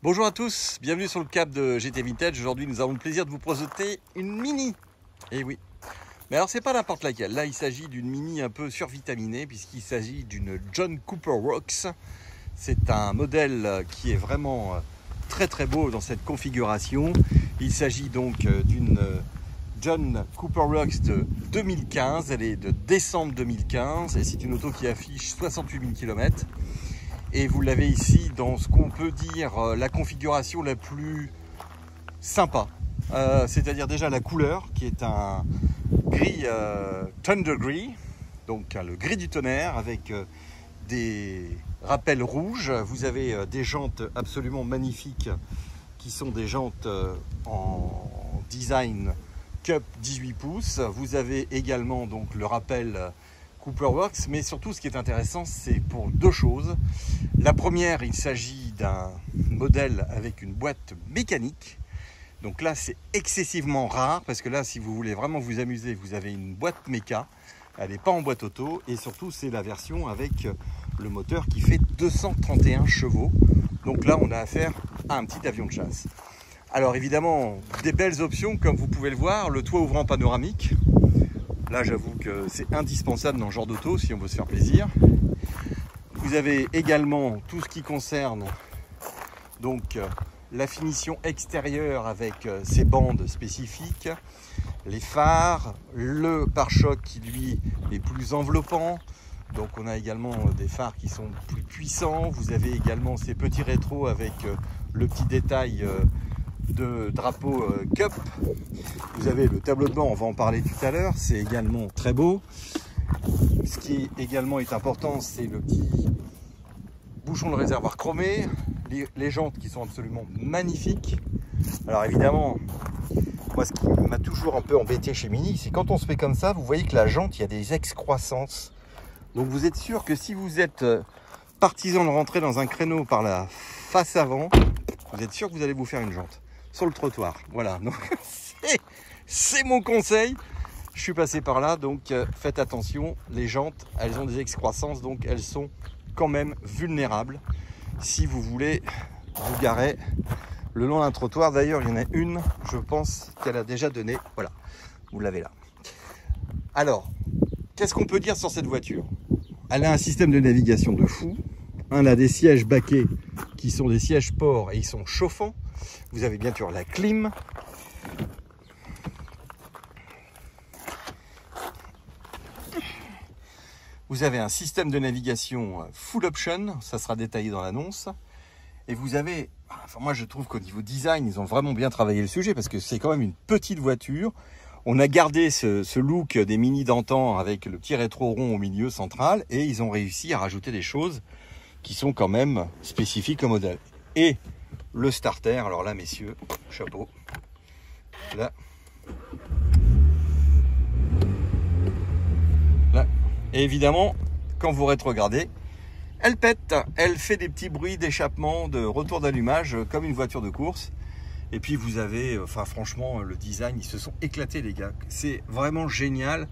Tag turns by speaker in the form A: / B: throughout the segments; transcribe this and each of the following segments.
A: Bonjour à tous, bienvenue sur le cap de GT Vintage. Aujourd'hui, nous avons le plaisir de vous présenter une Mini. Et oui. Mais alors, c'est pas n'importe laquelle. Là, il s'agit d'une Mini un peu survitaminée puisqu'il s'agit d'une John Cooper Works. C'est un modèle qui est vraiment très beau dans cette configuration. Il s'agit donc d'une John Cooper Works de 2015. Elle est de décembre 2015 et c'est une auto qui affiche 68 000 km. Et vous l'avez ici dans ce qu'on peut dire la configuration la plus sympa. C'est-à-dire déjà la couleur qui est un gris Thunder Gris, donc le gris du tonnerre avec des rappels rouges. Vous avez des jantes absolument magnifiques qui sont des jantes en design Cup 18 pouces. Vous avez également donc le rappel Cooper Works, mais surtout ce qui est intéressant, c'est pour deux choses. La première, il s'agit d'un modèle avec une boîte mécanique. Donc là, c'est excessivement rare parce que là, si vous voulez vraiment vous amuser, vous avez une boîte méca. Elle n'est pas en boîte auto et surtout, c'est la version avec le moteur qui fait 231 chevaux. Donc là, on a affaire à un petit avion de chasse. Alors évidemment, des belles options comme vous pouvez le voir, le toit ouvrant panoramique. Là, j'avoue que c'est indispensable dans ce genre d'auto si on veut se faire plaisir. Vous avez également tout ce qui concerne donc la finition extérieure avec ses bandes spécifiques, les phares, le pare-choc qui lui est plus enveloppant. Donc on a également des phares qui sont plus puissants. Vous avez également ces petits rétros avec le petit détail de drapeau Cup. Vous avez le tableau de bord, on va en parler tout à l'heure, c'est également très beau. Ce qui également est important, c'est le petit bouchon de réservoir chromé, les jantes qui sont absolument magnifiques. Alors évidemment, moi ce qui m'a toujours un peu embêté chez Mini, c'est quand on se met comme ça, vous voyez que la jante, il y a des excroissances. Donc vous êtes sûr que si vous êtes partisan de rentrer dans un créneau par la face avant, vous êtes sûr que vous allez vous faire une jante sur le trottoir. Voilà, donc c'est mon conseil. Je suis passé par là, donc faites attention. Les jantes, elles ont des excroissances, donc elles sont quand même vulnérables si vous voulez vous garer le long d'un trottoir. D'ailleurs, il y en a une, je pense qu'elle a déjà donné. Voilà, vous l'avez là. Alors, qu'est-ce qu'on peut dire sur cette voiture? Elle a un système de navigation de fou. Elle a des sièges baquets qui sont des sièges sport et ils sont chauffants. Vous avez bien sûr la clim. Vous avez un système de navigation full option, ça sera détaillé dans l'annonce. Et vous avez, enfin moi je trouve qu'au niveau design, ils ont vraiment bien travaillé le sujet parce que c'est quand même une petite voiture. On a gardé ce look des Mini d'antan avec le petit rétro rond au milieu central et ils ont réussi à rajouter des choses qui sont quand même spécifiques au modèle. Et le starter, alors là messieurs, chapeau, là, et évidemment quand vous rétrogradez, elle pète, elle fait des petits bruits d'échappement, de retour d'allumage comme une voiture de course. Et puis vous avez, enfin franchement le design, ils se sont éclatés les gars, c'est vraiment génial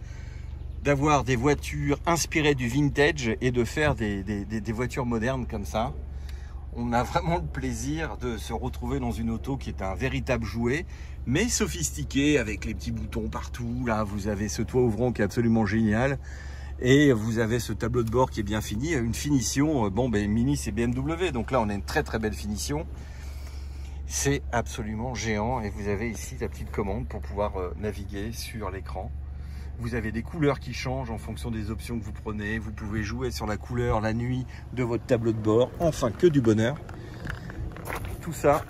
A: d'avoir des voitures inspirées du vintage et de faire des voitures modernes comme ça. On a vraiment le plaisir de se retrouver dans une auto qui est un véritable jouet, mais sophistiqué avec les petits boutons partout. Là, vous avez ce toit ouvrant qui est absolument génial. Et vous avez ce tableau de bord qui est bien fini. Une finition, bon, ben Mini c'est BMW, donc là on a une très belle finition. C'est absolument géant et vous avez ici la petite commande pour pouvoir naviguer sur l'écran. Vous avez des couleurs qui changent en fonction des options que vous prenez. Vous pouvez jouer sur la couleur la nuit de votre tableau de bord. Enfin, que du bonheur. Tout ça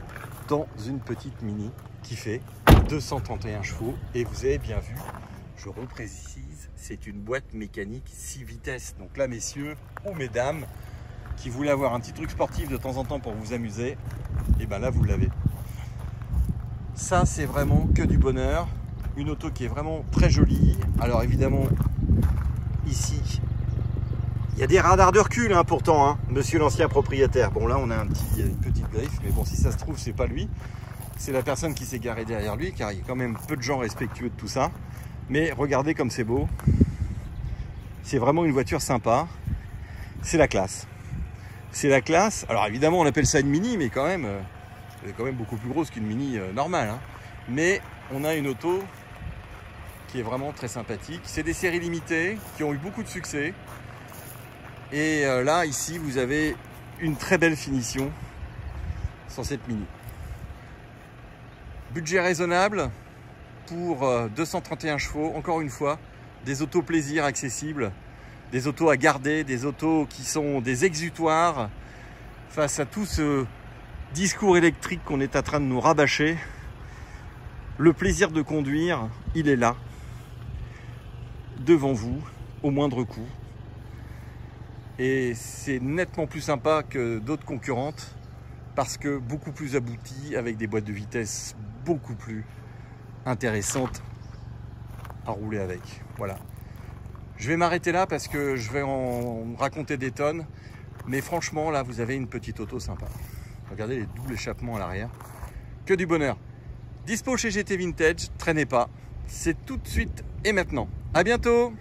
A: dans une petite Mini qui fait 231 chevaux. Et vous avez bien vu, je reprécise, c'est une boîte mécanique 6 vitesses. Donc là, messieurs ou mesdames, qui voulaient avoir un petit truc sportif de temps en temps pour vous amuser, et bien là, vous l'avez. Ça, c'est vraiment que du bonheur. Une auto qui est vraiment très jolie. Alors évidemment, ici, il y a des radars de recul hein, pourtant, hein, monsieur l'ancien propriétaire. Bon là, on a une petite griffe, mais bon, si ça se trouve, c'est pas lui. C'est la personne qui s'est garée derrière lui, car il y a quand même peu de gens respectueux de tout ça. Mais regardez comme c'est beau. C'est vraiment une voiture sympa. C'est la classe. C'est la classe. Alors évidemment, on appelle ça une Mini, mais quand même, Elle est quand même beaucoup plus grosse qu'une Mini normale, hein. Mais on a une auto qui est vraiment très sympathique. C'est des séries limitées qui ont eu beaucoup de succès. Et là, ici, vous avez une très belle finition sur cette Mini. Budget raisonnable pour 231 chevaux. Encore une fois, des autos plaisir accessibles, des autos à garder, des autos qui sont des exutoires face à tout ce discours électrique qu'on est en train de nous rabâcher. Le plaisir de conduire, il est là, devant vous, au moindre coût. Et c'est nettement plus sympa que d'autres concurrentes parce que beaucoup plus abouti, avec des boîtes de vitesse beaucoup plus intéressantes à rouler avec. Voilà. Je vais m'arrêter là parce que je vais en raconter des tonnes. Mais franchement, là, vous avez une petite auto sympa. Regardez les doubles échappements à l'arrière. Que du bonheur. Dispo chez GT Vintage, traînez pas. C'est tout de suite et maintenant. À bientôt!